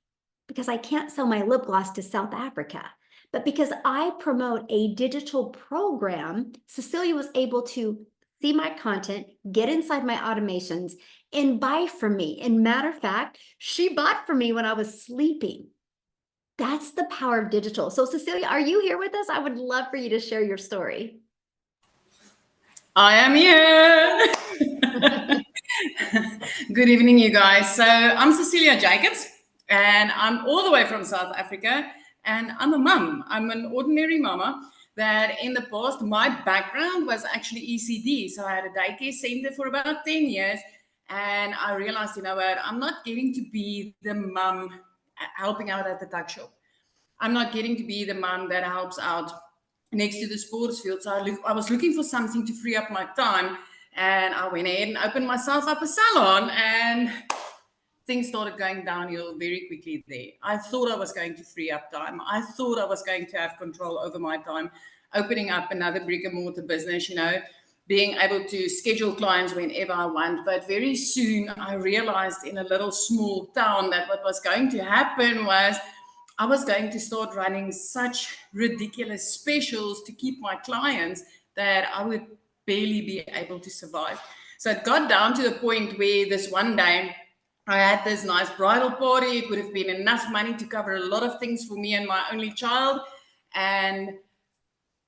because I can't sell my lip gloss to South Africa. But because I promote a digital program, Cecilia was able to see my content, get inside my automations, and buy from me. And matter of fact, she bought from me when I was sleeping. That's the power of digital. So Cecilia, are you here with us? I would love for you to share your story. I am here. Good evening, you guys. So I'm Cecilia Jacobs, and I'm all the way from South Africa, and I'm a mum. I'm an ordinary mama that in the past, my background was actually ECD. So I had a daycare center for about 10 years, and I realized, you know what, I'm not getting to be the mum helping out at the tuck shop. I'm not getting to be the mum that helps out next to the sports field. So I was looking for something to free up my time, and I went ahead and opened myself up a salon, and things started going downhill very quickly there. I thought I was going to free up time. I thought I was going to have control over my time, opening up another brick and mortar business, you know, being able to schedule clients whenever I want. But very soon I realized in a little small town that what was going to happen was I was going to start running such ridiculous specials to keep my clients that I would barely be able to survive. So it got down to the point where this one day I had this nice bridal party. It would have been enough money to cover a lot of things for me and my only child. And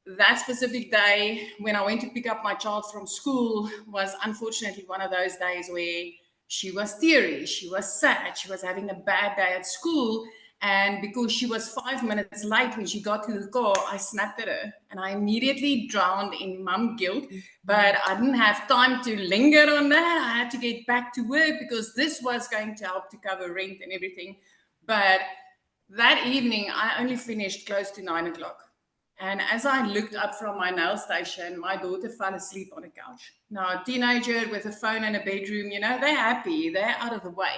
that specific day when I went to pick up my child from school was unfortunately one of those days where she was teary, she was sad, she was having a bad day at school. And because she was 5 minutes late when she got to the car, I snapped at her and I immediately drowned in mum guilt. But I didn't have time to linger on that. I had to get back to work because this was going to help to cover rent and everything. But that evening, I only finished close to 9 o'clock. And as I looked up from my nail station, my daughter fell asleep on a couch. Now, a teenager with a phone in a bedroom, you know, they're happy, they're out of the way.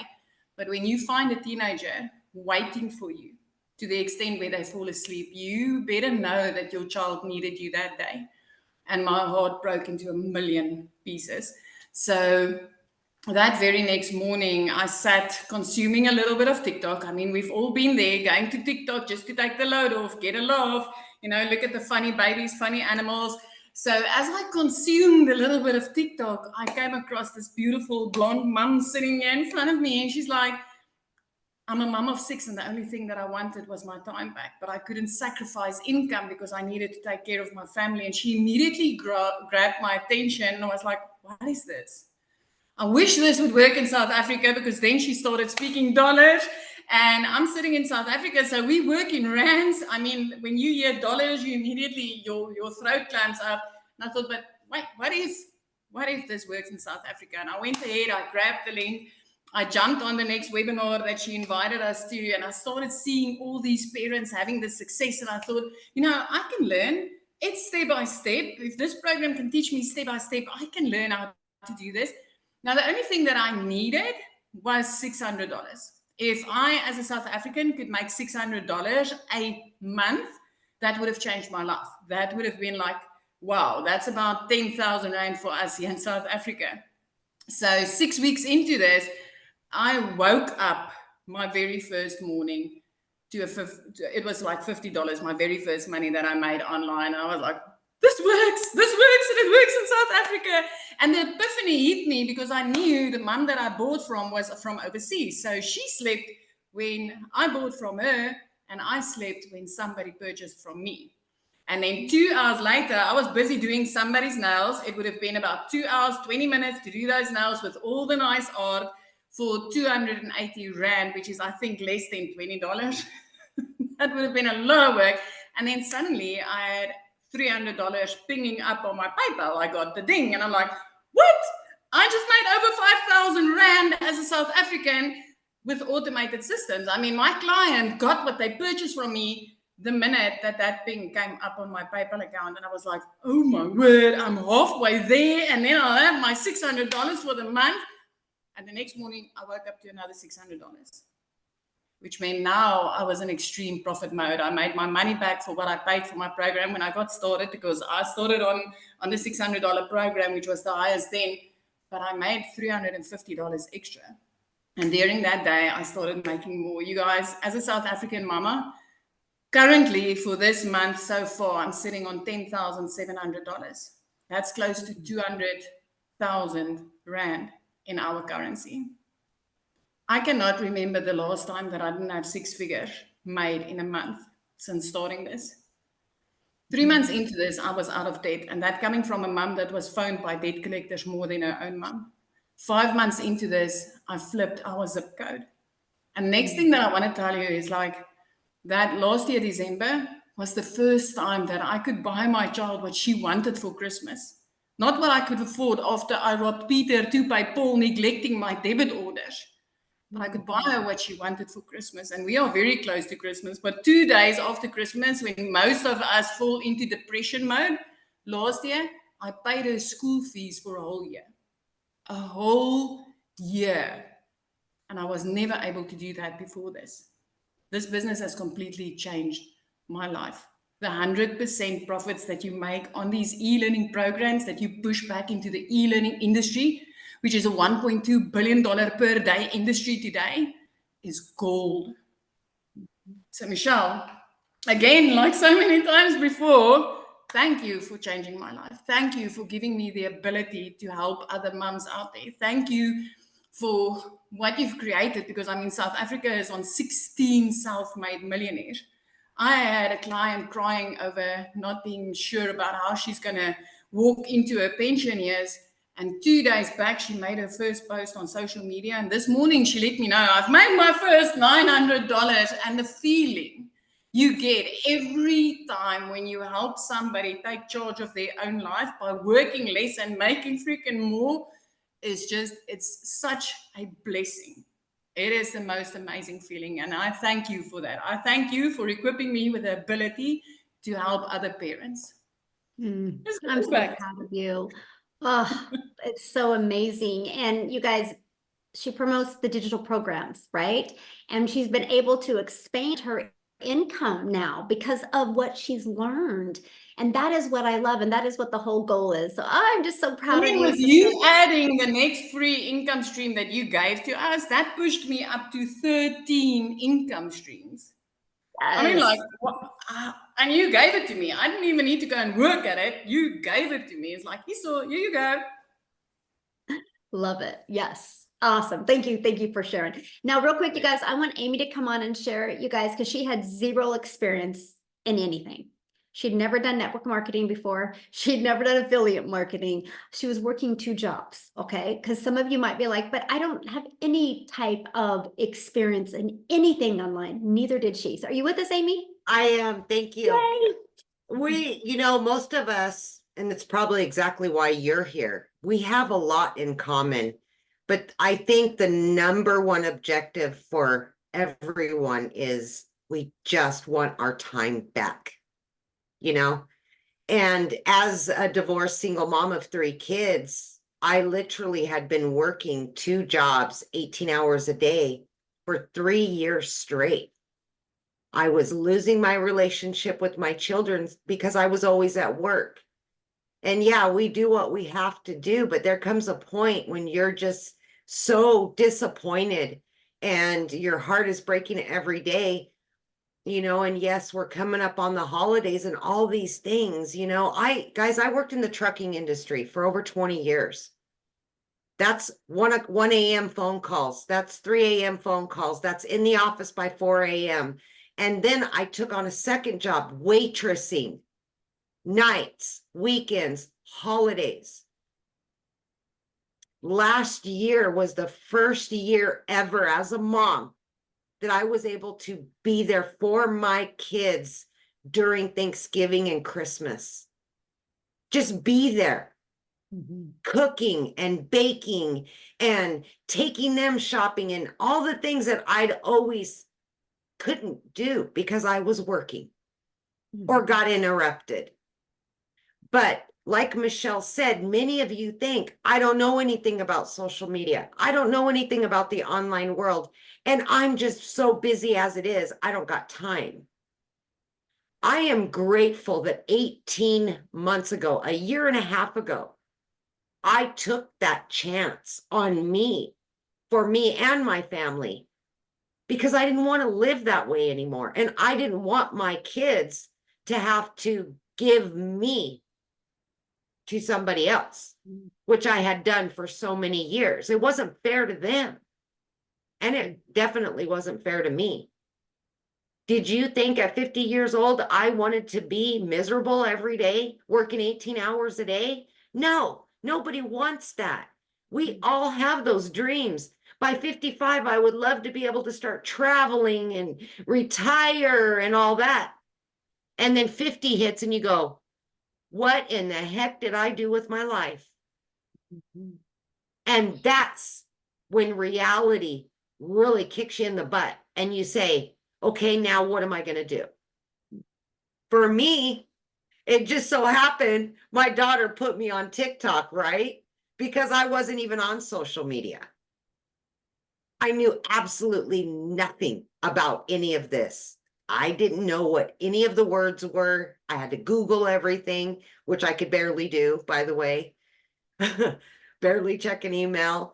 But when you find a teenager waiting for you to the extent where they fall asleep, you better know that your child needed you that day. And my heart broke into a million pieces. So that very next morning, I sat consuming a little bit of TikTok. I mean, we've all been there, going to TikTok just to take the load off, get a laugh, you know, look at the funny babies, funny animals. So as I consumed a little bit of TikTok, I came across this beautiful blonde mum sitting here in front of me, and she's like, I'm a mum of 6, and the only thing that I wanted was my time back, but I couldn't sacrifice income because I needed to take care of my family. And she immediately grabbed my attention, and I was like, what is this? I wish this would work in South Africa, because then she started speaking dollars, and I'm sitting in South Africa, so we work in rands. I mean, when you hear dollars, you immediately, your throat clamps up. And I thought, but wait, what if this works in South Africa? And I went ahead, I grabbed the link, I jumped on the next webinar that she invited us to, and I started seeing all these parents having the success. And I thought, you know, I can learn. It's step by step. If this program can teach me step by step, I can learn how to do this. Now, the only thing that I needed was $600. If I, as a South African, could make $600 a month, that would have changed my life. That would have been like, wow, that's about 10,000 Rand for us here in South Africa. So 6 weeks into this, I woke up my very first morning to it was like $50, my very first money that I made online. And I was like, this works, and it works in South Africa. And the epiphany hit me because I knew the mum that I bought from was from overseas. So she slept when I bought from her, and I slept when somebody purchased from me. And then 2 hours later, I was busy doing somebody's nails. It would have been about 2 hours, 20 minutes to do those nails with all the nice art for 280 Rand, which is, I think, less than $20. That would have been a lot of work. And then suddenly I had $300 pinging up on my PayPal. I got the ding, and I'm like, what? I just made over 5,000 Rand as a South African with automated systems. I mean, my client got what they purchased from me the minute that ping came up on my PayPal account. And I was like, oh my word, I'm halfway there, and then I'll have my $600 for the month. And the next morning, I woke up to another $600. which meant now I was in extreme profit mode. I made my money back for what I paid for my program when I got started, because I started on the $600 program, which was the highest then, but I made $350 extra. And during that day, I started making more. You guys, as a South African mama, currently for this month so far, I'm sitting on $10,700. That's close to 200,000 Rand in our currency. I cannot remember the last time that I didn't have 6 figures made in a month since starting this. 3 months into this, I was out of debt, and that coming from a mum that was phoned by debt collectors more than her own mum. 5 months into this, I flipped our zip code. And next thing that I want to tell you is like that last year, December, was the first time that I could buy my child what she wanted for Christmas. Not what I could afford after I robbed Peter to pay Paul, neglecting my debit orders. But I could buy her what she wanted for Christmas. And we are very close to Christmas. But 2 days after Christmas, when most of us fall into depression mode, last year, I paid her school fees for a whole year. A whole year. And I was never able to do that before this. This business has completely changed my life. The 100% profits that you make on these e-learning programs that you push back into the e-learning industry, which is a $1.2 billion per day industry today, is gold. So Michelle, again, like so many times before, thank you for changing my life. Thank you for giving me the ability to help other mums out there. Thank you for what you've created, because I mean, South Africa is on 16 self-made millionaires. I had a client crying over not being sure about how she's going to walk into her pension years. And 2 days back, she made her first post on social media. And this morning, she let me know, I've made my first $900. And the feeling you get every time when you help somebody take charge of their own life by working less and making freaking more is just, it's such a blessing. It is the most amazing feeling. And I thank you for that. I thank you for equipping me with the ability to help other parents. I'm so proud of you. Oh, it's so amazing. And you guys, she promotes the digital programs, right? And she's been able to expand her income now because of what she's learned. And that is what I love. And that is what the whole goal is. So I'm just so proud of you. With you adding the next free income stream that you gave to us, that pushed me up to 13 income streams. Yes. I mean, like, and you gave it to me. I didn't even need to go and work at it. You gave it to me. It's like, here you go. Love it. Yes. Awesome. Thank you. Thank you for sharing. Now, real quick, you guys, I want Amy to come on and share, you guys, because she had zero experience in anything. She'd never done network marketing before. She'd never done affiliate marketing. She was working 2 jobs, okay? Because some of you might be like, but I don't have any type of experience in anything online. Neither did she. So are you with us, Amy? I am. Thank you. Yay. Most of us, and it's probably exactly why you're here, we have a lot in common. But I think the number one objective for everyone is we just want our time back. And as a divorced single mom of 3 kids, I literally had been working 2 jobs, 18 hours a day for 3 years straight. I was losing my relationship with my children because I was always at work. And yeah, we do what we have to do, but there comes a point when you're just so disappointed and your heart is breaking every day. And yes, we're coming up on the holidays and all these things, I worked in the trucking industry for over 20 years. That's 1 a.m. phone calls. That's 3 a.m. phone calls. That's in the office by 4 a.m. And then I took on a second job, waitressing, nights, weekends, holidays. Last year was the first year ever as a mom that I was able to be there for my kids during Thanksgiving and Christmas. Just be there, cooking and baking and taking them shopping and all the things that I'd always couldn't do because I was working or got interrupted. But like Michelle said, many of you think, I don't know anything about social media. I don't know anything about the online world. And I'm just so busy as it is. I don't got time. I am grateful that 18 months ago, a year and a half ago, I took that chance on me, for me and my family, because I didn't want to live that way anymore. And I didn't want my kids to have to give me to somebody else, which I had done for so many years. It wasn't fair to them. And it definitely wasn't fair to me. Did you think at 50 years old, I wanted to be miserable every day, working 18 hours a day? No, nobody wants that. We all have those dreams. By 55, I would love to be able to start traveling and retire and all that. And then 50 hits and you go, what in the heck did I do with my life? And that's when reality really kicks you in the butt and you say, okay, now what am I going to do? For me, it just so happened my daughter put me on TikTok, right? Because I wasn't even on social media. I knew absolutely nothing about any of this. I didn't know what any of the words were. I had to Google everything, which I could barely do, by the way. Barely check an email.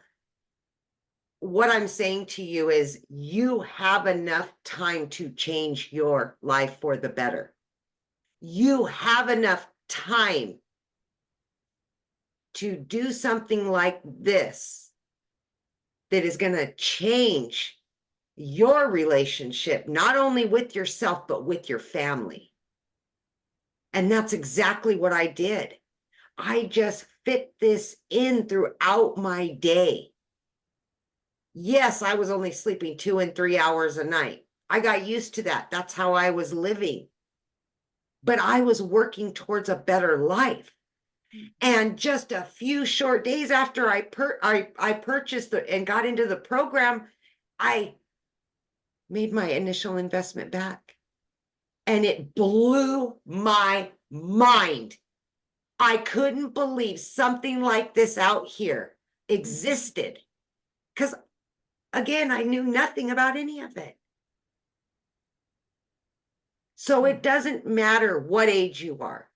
What I'm saying to you is you have enough time to change your life for the better. You have enough time to do something like this that is going to change your relationship, not only with yourself, but with your family. And that's exactly what I did. I just fit this in throughout my day. Yes, I was only sleeping 2 and 3 hours a night. I got used to that. That's how I was living. But I was working towards a better life. And just a few short days after I purchased and got into the program, I made my initial investment back. And it blew my mind. I couldn't believe something like this out here existed. Because again, I knew nothing about any of it. So it doesn't matter what age you are,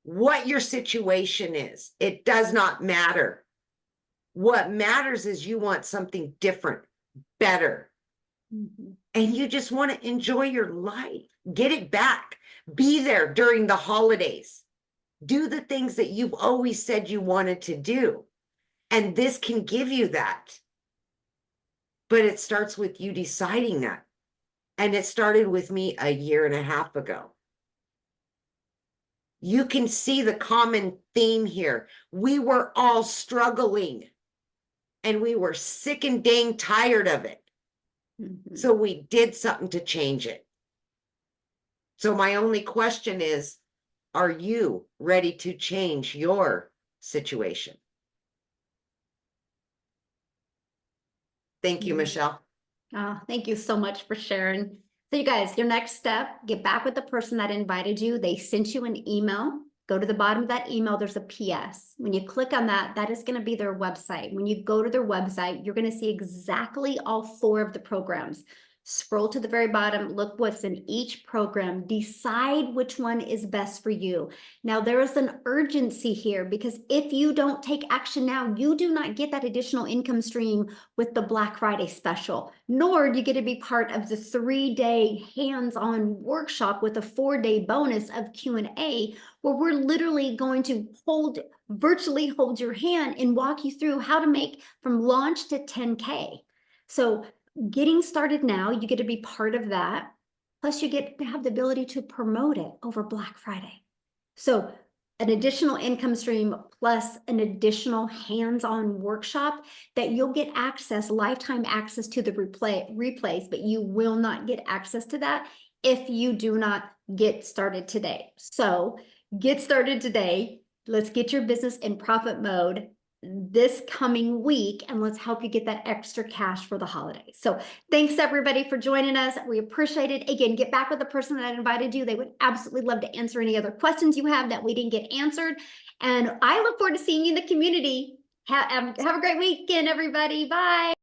what your situation is. It does not matter. What matters is you want something different, better. And you just want to enjoy your life. Get it back. Be there during the holidays. Do the things that you've always said you wanted to do. And this can give you that. But it starts with you deciding that. And it started with me a year and a half ago. You can see the common theme here. We were all struggling. And we were sick and dang tired of it. So we did something to change it. So my only question is, are you ready to change your situation? Thank you, Michelle. Oh, thank you so much for sharing. So you guys, your next step, get back with the person that invited you. They sent you an email. Go to the bottom of that email, there's a PS. When you click on that, that is going to be their website. When you go to their website, you're going to see exactly all 4 of the programs. Scroll to the very bottom, look what's in each program, decide which one is best for you. Now, there is an urgency here because if you don't take action now, you do not get that additional income stream with the Black Friday special, nor do you get to be part of the 3-day hands-on workshop with a 4-day bonus of Q&A, where we're literally going to virtually hold your hand and walk you through how to make from launch to 10K. So getting started now, you get to be part of that. Plus you get to have the ability to promote it over Black Friday. So an additional income stream plus an additional hands-on workshop that you'll get access, lifetime access to the replays, but you will not get access to that if you do not get started today. So get started today. Let's get your business in profit mode. this coming week, and let's help you get that extra cash for the holidays. So thanks everybody for joining us. We appreciate it. Again, get back with the person that invited you. They would absolutely love to answer any other questions you have that we didn't get answered. And I look forward to seeing you in the community. Have a great weekend, everybody. Bye.